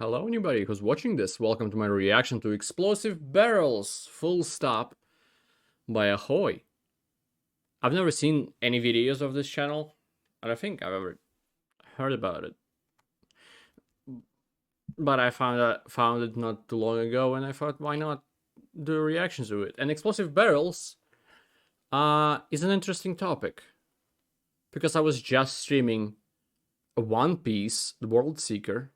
Hello anybody who's watching this, welcome to my reaction to Explosive Barrels, full stop, by Ahoy. I've never seen any videos of this channel, I don't think I've ever heard about it. But I found it not too long ago and I thought, why not do reactions to it? And Explosive Barrels is an interesting topic. Because I was just streaming One Piece, The World Seeker,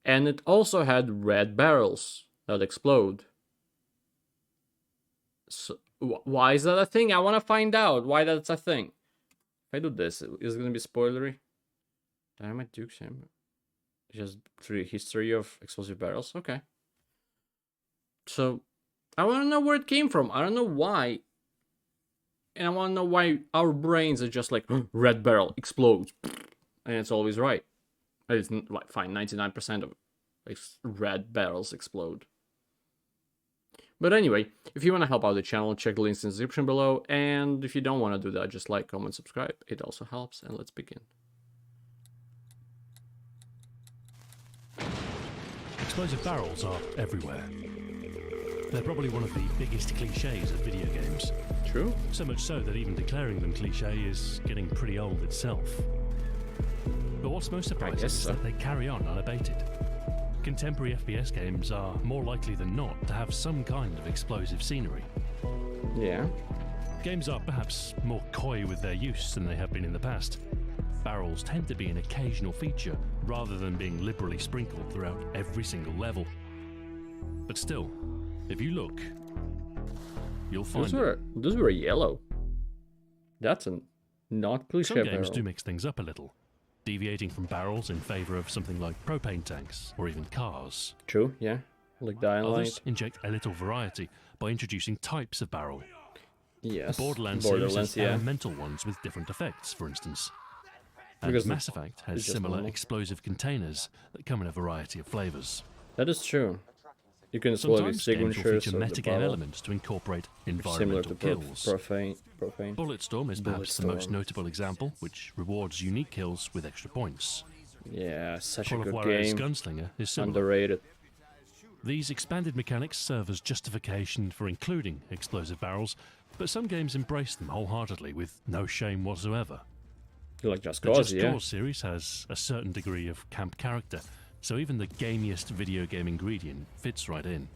and it also had red barrels that explode. So, why is that a thing? I want to find out why that's a thing. If I do this, is it going to be spoilery? Dynamite Duke, just through history of explosive barrels? Okay. So, I want to know where it came from. I don't know why. And I want to know why our brains are just like, red barrel, explodes. And it's always right. It's like fine, 99% of red barrels explode. But anyway, if you want to help out the channel, check the links in the description below. And if you don't want to do that, just like, comment, subscribe. It also helps. And let's begin. Explosive barrels are everywhere. They're probably one of the biggest cliches of video games. True. So much so that even declaring them cliche is getting pretty old itself. But what's most surprising is that they carry on unabated. Contemporary FPS games are more likely than not to have some kind of explosive scenery. Yeah. Games are perhaps more coy with their use than they have been in the past. Barrels tend to be an occasional feature rather than being liberally sprinkled throughout every single level. But still, if you look, you'll find those were yellow. That's a not cliche barrel. Some games barrel. do mix things up a little, deviating from barrels in favor of something like propane tanks or even cars. True, yeah. Like Dynamite. Others inject a little variety by introducing types of barrel. Yes. The Borderlands series has elemental ones with different effects, for instance. And because Mass Effect has similar explosive containers that come in a variety of flavors. That is true. You can explode with signatures feature metagame elements to incorporate environmental kills. Profane. Bulletstorm is perhaps the most notable example, which rewards unique kills with extra points. Yeah, such a good Juarez game. Gunslinger is similar. Underrated. These expanded mechanics serve as justification for including explosive barrels, but some games embrace them wholeheartedly with no shame whatsoever. Like Just Cause, the Just Cause series has a certain degree of camp character, so even the gamiest video game ingredient fits right in.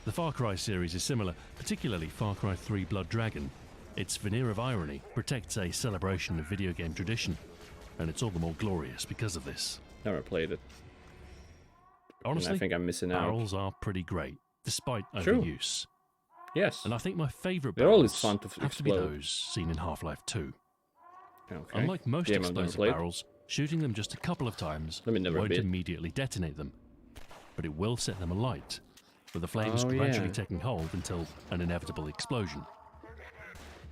The Far Cry series is similar, particularly Far Cry 3 Blood Dragon. Its veneer of irony protects a celebration of video game tradition, and it's all the more glorious because of this. Never played it. Honestly, I think I'm missing out. Barrels are pretty great, despite overuse. Yes. And I think my favourite barrels fun to have to be those seen in Half-Life 2. Okay. Unlike most explosive barrels, shooting them just a couple of times won't immediately detonate them, but it will set them alight, with the flames gradually taking hold until an inevitable explosion.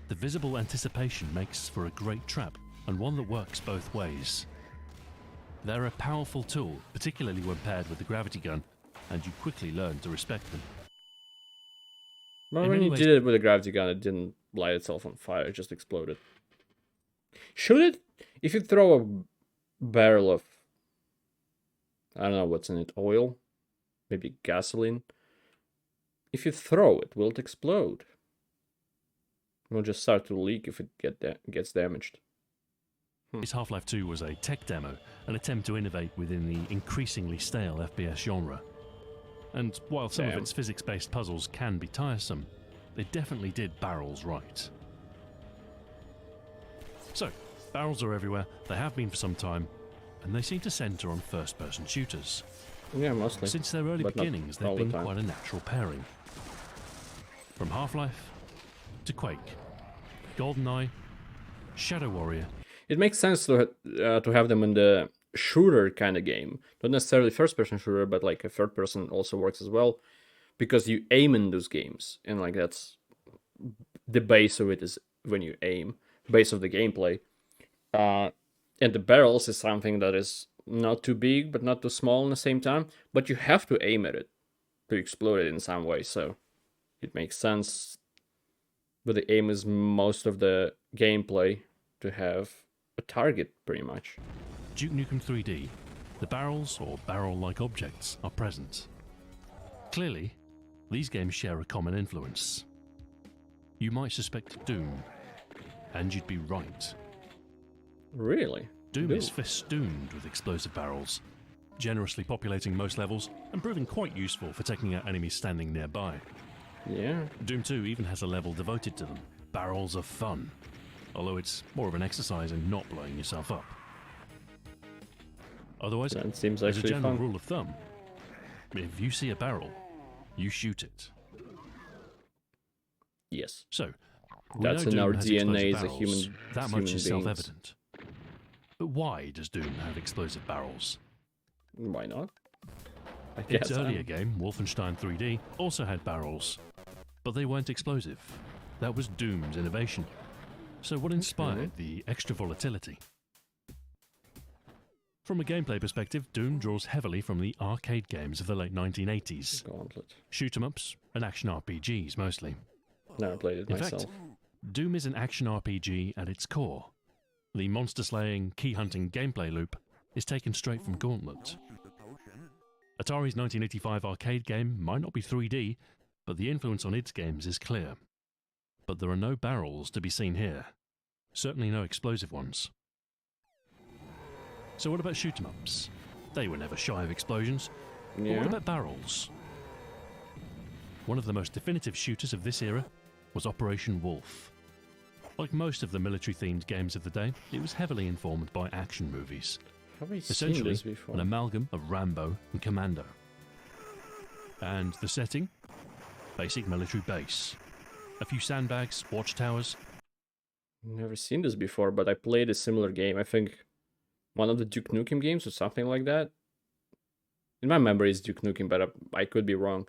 The visible anticipation makes for a great trap, and one that works both ways. They're a powerful tool, particularly when paired with the gravity gun, and you quickly learn to respect them. But when you did it with a gravity gun, it didn't light itself on fire, it just exploded. Should it? If you throw a barrel of, I don't know what's in it, oil, maybe gasoline. If you throw it, will it explode? It will just start to leak if it gets damaged. This Half-Life 2 was a tech demo, an attempt to innovate within the increasingly stale FPS genre. And while some of its physics-based puzzles can be tiresome, they definitely did barrels right. So, barrels are everywhere, they have been for some time, and they seem to centre on first-person shooters. Yeah, mostly. Since their early beginnings, they've been quite a natural pairing. From Half-Life to Quake, GoldenEye, Shadow Warrior. It makes sense to have them in the shooter kind of game. Not necessarily first-person shooter, but like a third-person also works as well. Because you aim in those games, and like that's the base of it is when you aim. Base of the gameplay. And the barrels is something that is not too big, but not too small in the same time. But you have to aim at it to explode it in some way, so it makes sense. But the aim is most of the gameplay to have a target, pretty much. Duke Nukem 3D, The barrels, or barrel-like objects, are present. Clearly, these games share a common influence. You might suspect Doom, and you'd be right. Really? Doom is festooned with explosive barrels, generously populating most levels and proving quite useful for taking out enemies standing nearby. Yeah. Doom 2 even has a level devoted to them, Barrels of Fun, although it's more of an exercise in not blowing yourself up. Otherwise, that seems as a actually general fun. rule of thumb, if you see a barrel, you shoot it. Yes. So, that's in our DNA as a human. That much is self-evident. But why does Doom have explosive barrels? Why not? I guess its earlier game, Wolfenstein 3D, also had barrels, but they weren't explosive. That was Doom's innovation. So what inspired the extra volatility? From a gameplay perspective, Doom draws heavily from the arcade games of the late 1980s. Gauntlet. Shoot-em-ups and action RPGs mostly. Never played it myself. In fact, Doom is an action RPG at its core. The monster-slaying, key-hunting gameplay loop is taken straight from Gauntlet. Atari's 1985 arcade game might not be 3D, but the influence on its games is clear. But there are no barrels to be seen here. Certainly no explosive ones. So what about shoot-em-ups? They were never shy of explosions. But what about barrels? One of the most definitive shooters of this era was Operation Wolf. Like most of the military-themed games of the day, it was heavily informed by action movies. Essentially, an amalgam of Rambo and Commando. And the setting? Basic military base. A few sandbags, watchtowers. Never seen this before, but I played a similar game. I think one of the Duke Nukem games or something like that. In my memory, it's Duke Nukem, but I could be wrong.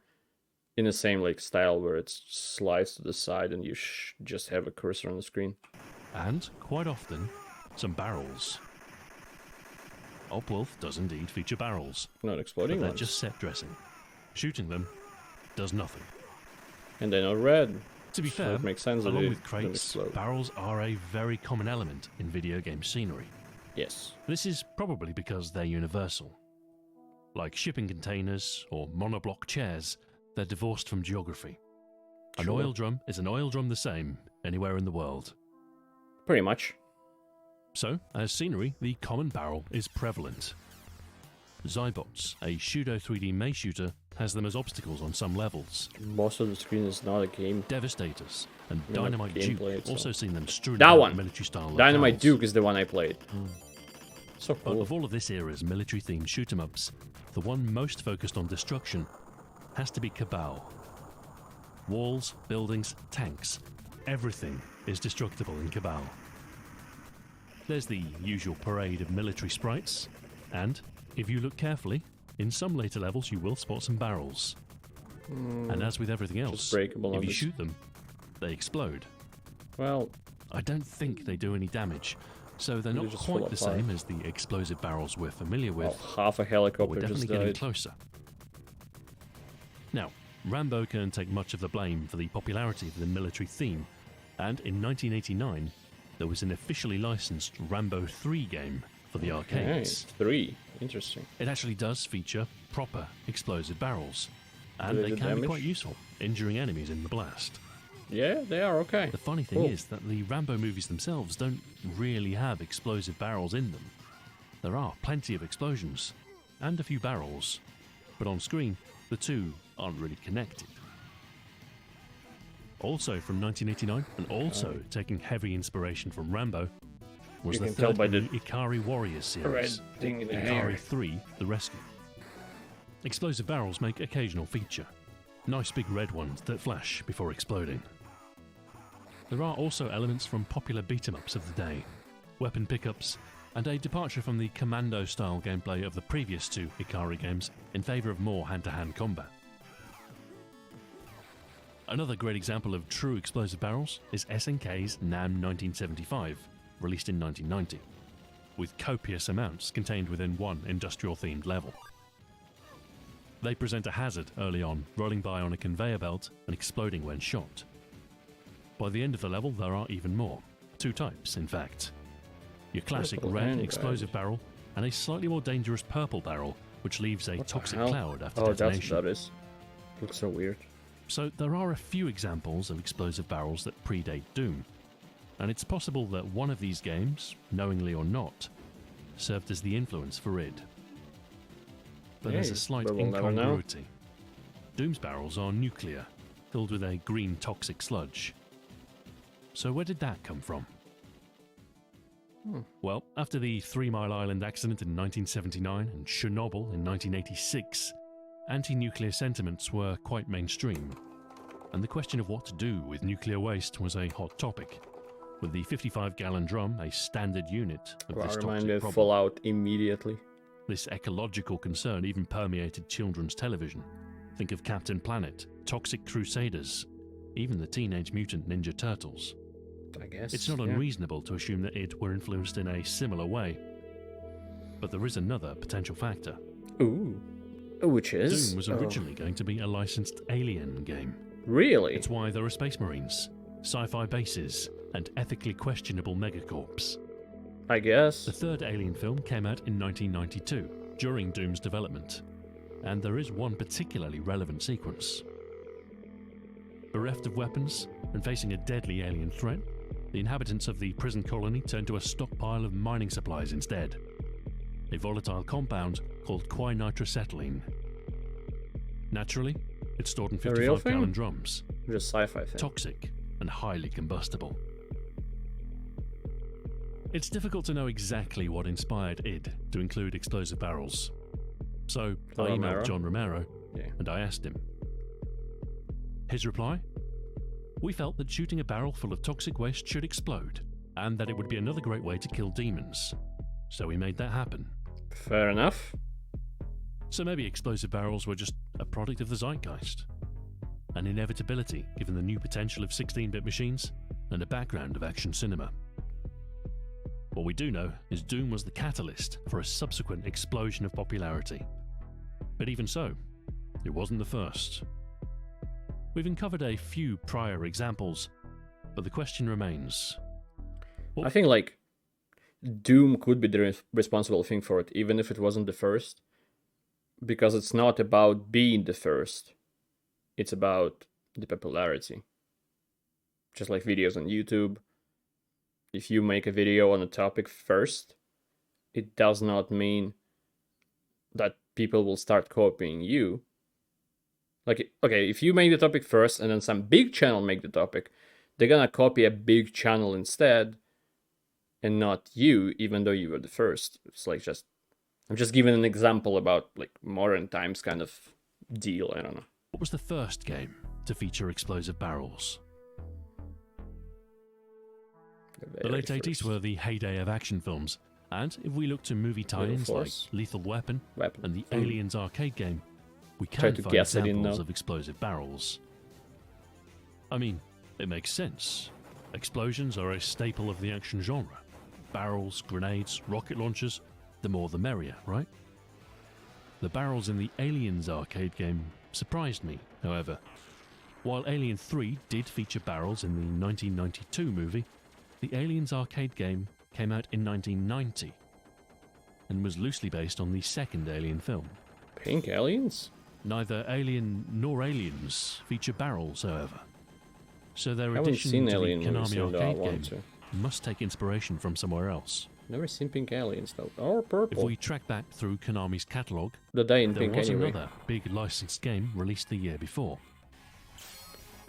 In the same like style where it's sliced to the side and you just have a cursor on the screen. And, quite often, some barrels. Op Wolf does indeed feature barrels. Not exploding but they're ones. just set dressing. Shooting them does nothing. And they're not red. To be so fair, it makes sense along with crates, barrels are a very common element in video game scenery. Yes. This is probably because they're universal. Like shipping containers or monoblock chairs, they're divorced from geography. An oil drum is an oil drum the same anywhere in the world. Pretty much. So, as scenery, the common barrel is prevalent. Zybots, a pseudo 3D maze shooter, has them as obstacles on some levels. Most of the screen is not a game. Devastators and Dynamite Duke also seen them strewn that one. Military style. Dynamite Duke is the one I played. So cool. But of all of this era's military-themed shoot-em-ups, the one most focused on destruction has to be Cabal. Walls, buildings, tanks, everything is destructible in Cabal. There's the usual parade of military sprites, and, if you look carefully, in some later levels you will spot some barrels. And as with everything else, if you shoot them, they explode. Well, I don't think they do any damage, so they're not quite the same as the explosive barrels we're familiar with. Well, half a helicopter we're definitely getting closer. Now, Rambo can take much of the blame for the popularity of the military theme, and in 1989, there was an officially licensed Rambo III game for the arcades. 3. Interesting. It actually does feature proper explosive barrels, and they can be quite useful, injuring enemies in the blast. Yeah, they are okay. The funny thing is that the Rambo movies themselves don't really have explosive barrels in them. There are plenty of explosions, and a few barrels, but on screen, the two aren't really connected. Also from 1989, and also taking heavy inspiration from Rambo, was the third in the Ikari Warriors series, Ikari 3, The Rescue. Explosive barrels make occasional feature. Nice big red ones that flash before exploding. There are also elements from popular beat-em-ups of the day, weapon pickups, and a departure from the commando-style gameplay of the previous two Ikari games in favour of more hand-to-hand combat. Another great example of true explosive barrels is SNK's NAM 1975, released in 1990, with copious amounts contained within one industrial-themed level. They present a hazard early on, rolling by on a conveyor belt and exploding when shot. By the end of the level, there are even more. 2 types, in fact. Your classic red explosive barrel and a slightly more dangerous purple barrel, which leaves a toxic cloud after detonation. detonation. Oh, that is. Looks so weird. So there are a few examples of explosive barrels that predate Doom, and it's possible that one of these games, knowingly or not, served as the influence for id. But there's a slight incongruity. Doom's barrels are nuclear, filled with a green toxic sludge. So where did that come from? Well, after the 3 Mile Island accident in 1979 and Chernobyl in 1986, anti-nuclear sentiments were quite mainstream, and the question of what to do with nuclear waste was a hot topic, with the 55-gallon drum a standard unit of this toxic problem. Fallout immediately. This ecological concern even permeated children's television. Think of Captain Planet, Toxic Crusaders, even the Teenage Mutant Ninja Turtles. I guess. It's not unreasonable to assume that id were influenced in a similar way. But there is another potential factor. Ooh. Which is? Doom was originally going to be a licensed Alien game. Really? It's why there are space marines, sci-fi bases, and ethically questionable megacorps. I guess. The third Alien film came out in 1992, during Doom's development, and there is one particularly relevant sequence. Bereft of weapons and facing a deadly alien threat, the inhabitants of the prison colony turned to a stockpile of mining supplies instead. A volatile compound called quinitracetylene. Naturally, it's stored in 55-gallon drums. Just sci-fi thing. Toxic and highly combustible. It's difficult to know exactly what inspired id to include explosive barrels. So I emailed John Romero and I asked him. His reply? We felt that shooting a barrel full of toxic waste should explode, and that it would be another great way to kill demons. So we made that happen. Fair enough. So maybe explosive barrels were just a product of the zeitgeist. An inevitability given the new potential of 16-bit machines and a background of action cinema. What we do know is Doom was the catalyst for a subsequent explosion of popularity. But even so, it wasn't the first. We've uncovered a few prior examples, but the question remains. I think, like, Doom could be the responsible thing for it, even if it wasn't the first. Because it's not about being the first. It's about the popularity. Just like videos on YouTube. If you make a video on a topic first, it does not mean that people will start copying you. Like, okay, if you make the topic first and then some big channel make the topic, they're gonna copy a big channel instead and not you, even though you were the first. It's like just, I'm just giving an example about like modern times kind of deal, I don't know. What was the first game to feature explosive barrels? The late 80s were the heyday of action films, and if we look to movie tie-ins like Lethal Weapon and the Aliens arcade game, we can find examples of explosive barrels. I mean, it makes sense. Explosions are a staple of the action genre. Barrels, grenades, rocket launchers, the more the merrier, right? The barrels in the Aliens arcade game surprised me, however. While Alien 3 did feature barrels in the 1992 movie, the Aliens arcade game came out in 1990 and was loosely based on the second Alien film. Pink aliens? Neither Alien nor Aliens feature barrels, however. So their addition to the Konami arcade game must take inspiration from somewhere else. Never seen pink aliens though, or purple. If we track back through Konami's catalogue, there was another big licensed game released the year before.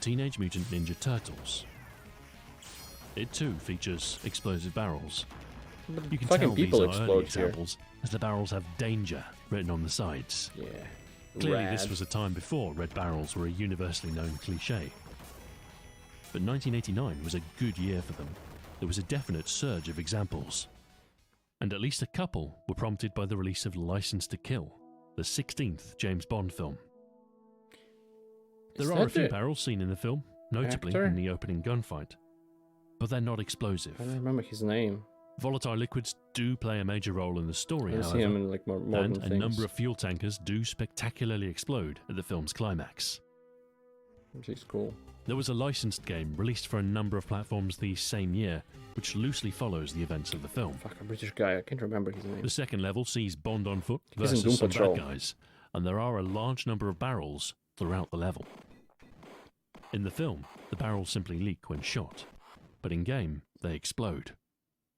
Teenage Mutant Ninja Turtles. It too features explosive barrels. But you can tell these are early here. examples, as the barrels have danger written on the sides. Yeah. Clearly this was a time before red barrels were a universally known cliché. But 1989 was a good year for them. There was a definite surge of examples. And at least a couple were prompted by the release of License to Kill, the 16th James Bond film. There are a few barrels seen in the film, notably in the opening gunfight. But they're not explosive. I don't remember his name. Volatile liquids do play a major role in the story, however, see him in, like, more and a number of fuel tankers do spectacularly explode at the film's climax. Which is cool. There was a licensed game released for a number of platforms the same year, which loosely follows the events of the film. Fuck, a British guy, I can't remember his name. The second level sees Bond on foot He's in versus Doom some Patrol. bad guys, and there are a large number of barrels throughout the level. In the film, the barrels simply leak when shot, but in-game, they explode,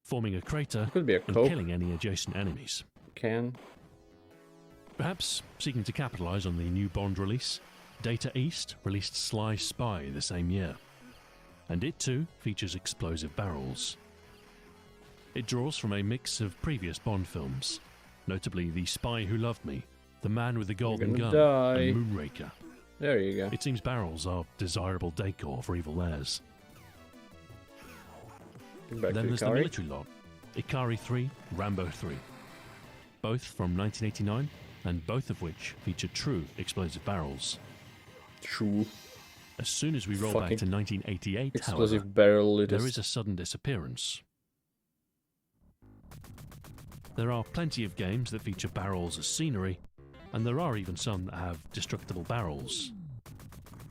forming a crater Could be a and Coke. killing any adjacent enemies. Can. Perhaps seeking to capitalize on the new Bond release, Data East released Sly Spy the same year, and it too features explosive barrels. It draws from a mix of previous Bond films, notably The Spy Who Loved Me, The Man with the Golden Gun, and Moonraker. There you go. It seems barrels are desirable decor for evil lairs. Then there's the military lot, Ikari 3, Rambo 3, both from 1989, and both of which feature true explosive barrels. True. As soon as we roll back to 1988, explosive however, barrel there is a sudden disappearance. There are plenty of games that feature barrels as scenery, and there are even some that have destructible barrels.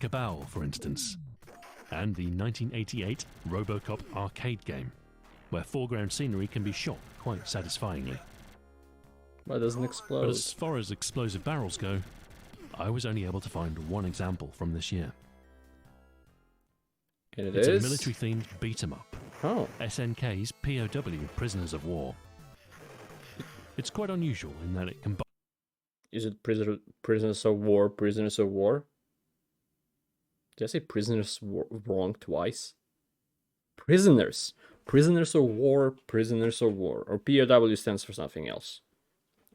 Cabal, for instance, and the 1988 RoboCop arcade game, where foreground scenery can be shot quite satisfyingly. But it doesn't explode. But as far as explosive barrels go, I was only able to find one example from this year. And it's a military-themed beat-em-up. Oh. SNK's P.O.W. Prisoners of War. It's quite unusual in that it combines... Is it Prisoners of War, Prisoners of War? Did I say Prisoners wrong twice? Prisoners! Prisoners of War, Prisoners of War. Or P.O.W. stands for something else.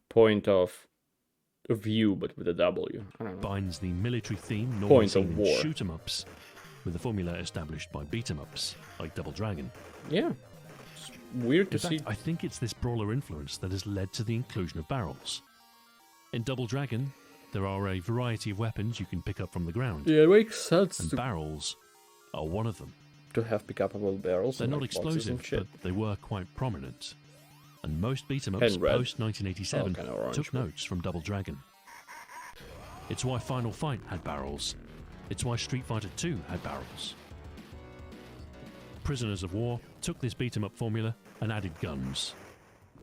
Point of view, but with a W. I don't know. Binds the military theme normally Point seen of in war. shoot-em-ups with the formula established by beat-em-ups, like Double Dragon. Yeah. It's weird to In see. fact, I think it's this brawler influence that has led to the inclusion of barrels. In Double Dragon, there are a variety of weapons you can pick up from the ground. Yeah, it makes sense and barrels are one of them. to have pick-upable barrels. They're not like boxes and explosive, shit. but they were quite prominent. And most beat-em-ups And red. post-1987 kinda orange, took but- notes from Double Dragon. It's why Final Fight had barrels. It's why Street Fighter II had barrels. Prisoners of War took this beat-em-up formula and added guns.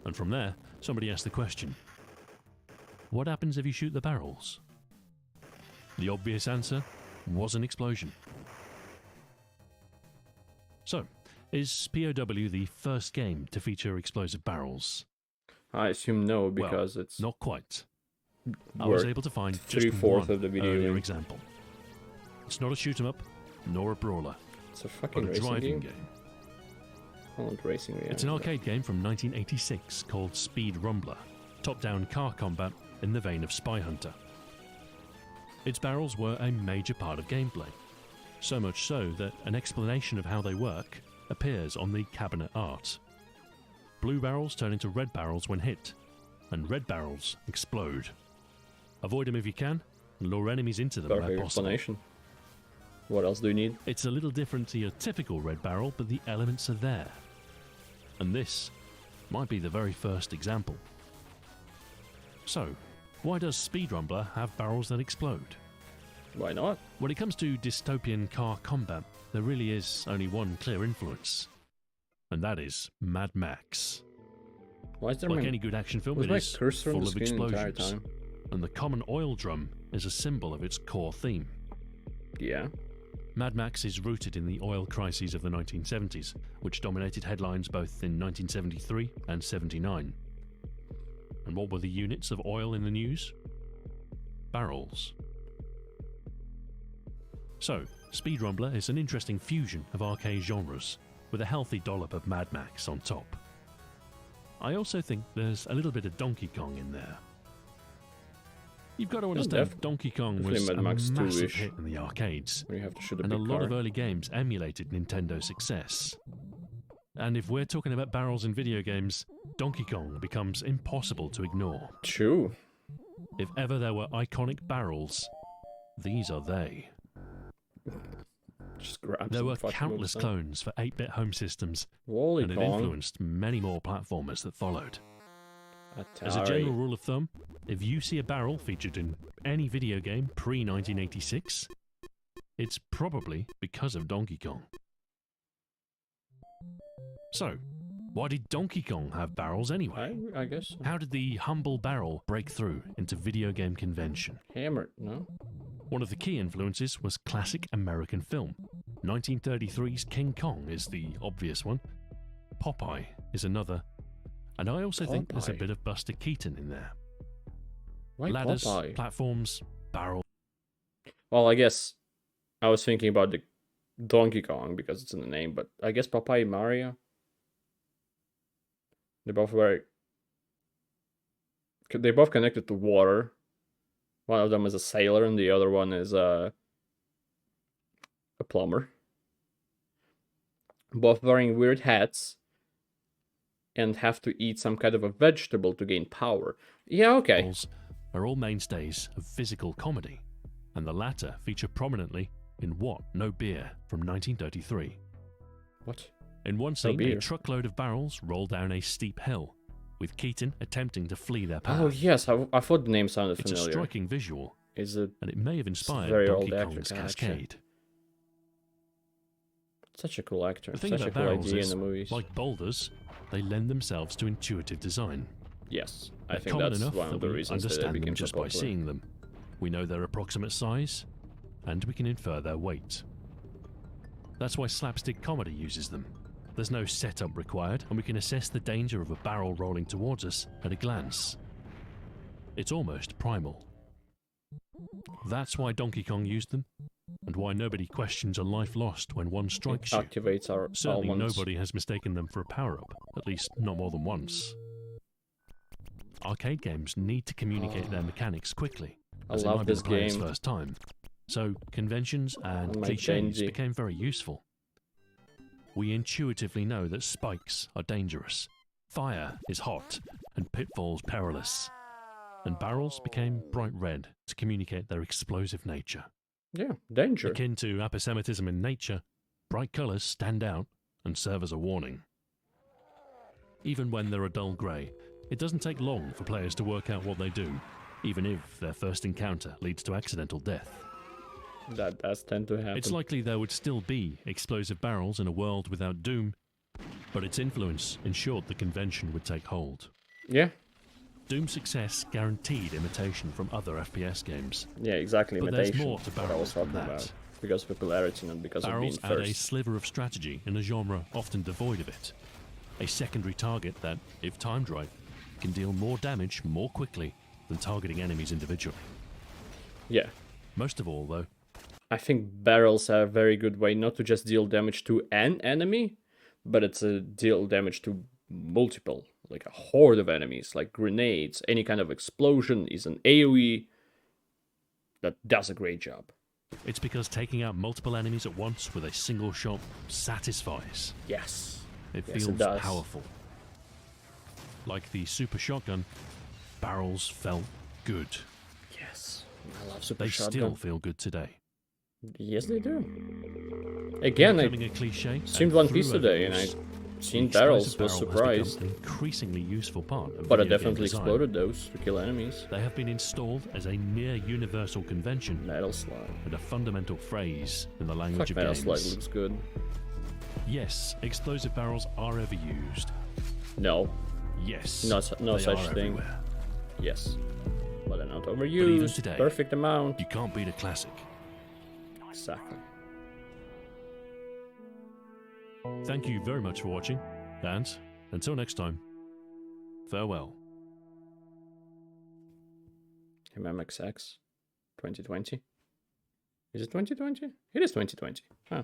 And from there, somebody asked the question, what happens if you shoot the barrels? The obvious answer was an explosion. So, is P.O.W. the first game to feature explosive barrels? I assume no, because well, it's not quite. I was able to find just three-fourths one of the video earlier game. example. It's not a shoot-em-up, nor a brawler, It's a fucking but a racing driving game. game. Oh, racing, yeah. It's an arcade game from 1986 called Speed Rumbler, top-down car combat in the vein of Spy Hunter. Its barrels were a major part of gameplay, so much so that an explanation of how they work appears on the cabinet art. Blue barrels turn into red barrels when hit, and red barrels explode. Avoid them if you can, and lure enemies into them where Perfect possible. explanation. What else do you need? It's a little different to your typical red barrel, but the elements are there. And this might be the very first example. So, why does Speed Rumbler have barrels that explode? Why not? When it comes to dystopian car combat, there really is only one clear influence, and that is Mad Max. Why is there Like any good action film, was it my is cursor on full the of screen the entire explosions, time? and the common oil drum is a symbol of its core theme. Yeah. Mad Max is rooted in the oil crises of the 1970s, which dominated headlines both in 1973 and 79. And what were the units of oil in the news? Barrels. So, Speed Rumbler is an interesting fusion of arcade genres, with a healthy dollop of Mad Max on top. I also think there's a little bit of Donkey Kong in there. You've got to understand, Donkey Kong was Mad a Max massive 2-ish. hit in the arcades, Where you have to shoot a and big a lot car. of early games emulated Nintendo's success. And if we're talking about barrels in video games, Donkey Kong becomes impossible to ignore. True. If ever there were iconic barrels, these are they. Just grab There some were fucking countless stuff. clones for 8-bit home systems, Holy and it Kong. influenced many more platformers that followed. Atari. As a general rule of thumb, if you see a barrel featured in any video game pre-1986, It's probably because of Donkey Kong. So, why did Donkey Kong have barrels anyway? I guess so. How did the humble barrel break through into video game convention? Hammered, no? One of the key influences was classic American film. 1933's King Kong is the obvious one. Popeye is another. And I also think there's a bit of Buster Keaton in there. Why Ladders, Popeye? platforms, barrels. Well, I guess I was thinking about the Donkey Kong because it's in the name, but I guess Popeye and Mario. They both connected to water. One of them is a sailor and the other one is a plumber. Both wearing weird hats and have to eat some kind of a vegetable to gain power. Yeah, okay. Are all mainstays of physical comedy, and the latter feature prominently in What, No Beer from 1933. What? In one scene, a truckload of barrels roll down a steep hill, with Keaton attempting to flee their path. Oh yes, I thought the name sounded familiar. It's a striking visual, is it? And it may have inspired Donkey Kong's Cascade. Such a cool actor. The thing Such about a cool barrels idea is, in the movies. like boulders, they lend themselves to intuitive design. Yes, I They're think common that's enough one of the that we reasons that they understand became them just so by popular. seeing them. We know their approximate size, and we can infer their weight. That's why slapstick comedy uses them. There's no setup required, and we can assess the danger of a barrel rolling towards us at a glance. It's almost primal. That's why Donkey Kong used them, and why nobody questions a life lost when one strikes you. Activates our Certainly almonds. nobody has mistaken them for a power-up, at least not more than once. Arcade games need to communicate their mechanics quickly, as it might be the player's first time. So conventions and cliches became very useful. We intuitively know that spikes are dangerous, fire is hot, and pitfalls perilous. And barrels became bright red to communicate their explosive nature. Yeah, danger. Akin to aposematism in nature, bright colours stand out and serve as a warning. Even when they're a dull grey, it doesn't take long for players to work out what they do, even if their first encounter leads to accidental death. That does tend to happen. It's likely there would still be explosive barrels in a world without Doom, but its influence ensured the convention would take hold. Yeah. Doom's success guaranteed imitation from other FPS games. Yeah, exactly. But imitation. there's more to barrels than that. About. Because of popularity, not because barrels of being first. Add a sliver of strategy in a genre often devoid of it. A secondary target that, if timed right, can deal more damage more quickly than targeting enemies individually. Yeah. Most of all, though, I think barrels are a very good way not to just deal damage to an enemy, but it's a deal damage to multiple, like a horde of enemies, like grenades. Any kind of explosion is an AoE that does a great job. It's because taking out multiple enemies at once with a single shot satisfies. Yes. It feels powerful. Like the super shotgun, barrels felt good. Yes. I love super they shotgun. Still feel good today. Yes, they do. Again, I streamed One Piece today, and I seen barrels, was surprised. An increasingly useful part of but I definitely exploded those to kill enemies. They have been installed as a near universal convention. Metal Slug. And a fundamental phrase in the language of Metal games. Slug looks good. Yes, explosive barrels are ever used. No. Yes. No such thing. Everywhere. Yes. But they're not overused. But even today, perfect amount. You can't beat a classic. Exactly. Thank you very much for watching, and until next time, farewell. MMXX 2020. Is it 2020? It is 2020. Huh.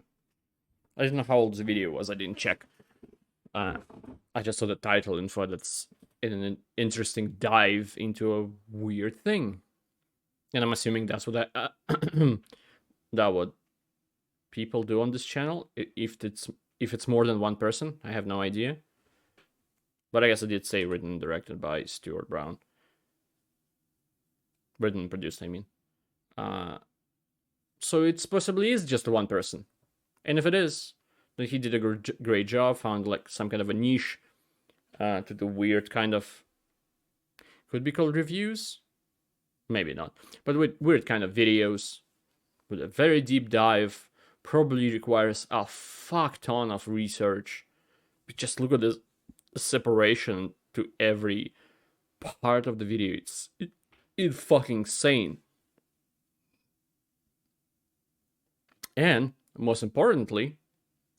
I didn't know how old the video was. I didn't check. I just saw the title and thought that's an interesting dive into a weird thing. And I'm assuming that's what that what people do on this channel. If it's more than one person, I have no idea. But I guess I did say written and directed by Stuart Brown. Written and produced, I mean. So it possibly is just one person. And if it is, then he did a great job, found like some kind of a niche to do weird kind of... Could be called reviews? Maybe not. But with weird kind of videos with a very deep dive. Probably requires a fuck ton of research. But just look at this separation to every part of the video. It's fucking insane. And most importantly,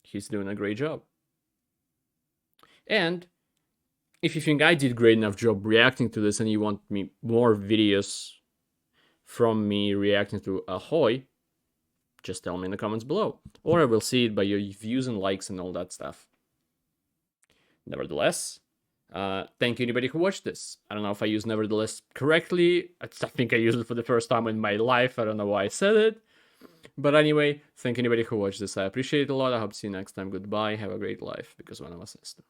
he's doing a great job. And if you think I did great enough job reacting to this and you want me more videos from me reacting to Ahoy, just tell me in the comments below. Or I will see it by your views and likes and all that stuff. Nevertheless, thank you anybody who watched this. I don't know if I used nevertheless correctly. I think I used it for the first time in my life. I don't know why I said it. But anyway, thank anybody who watched this. I appreciate it a lot. I hope to see you next time. Goodbye. Have a great life, because one of us has to.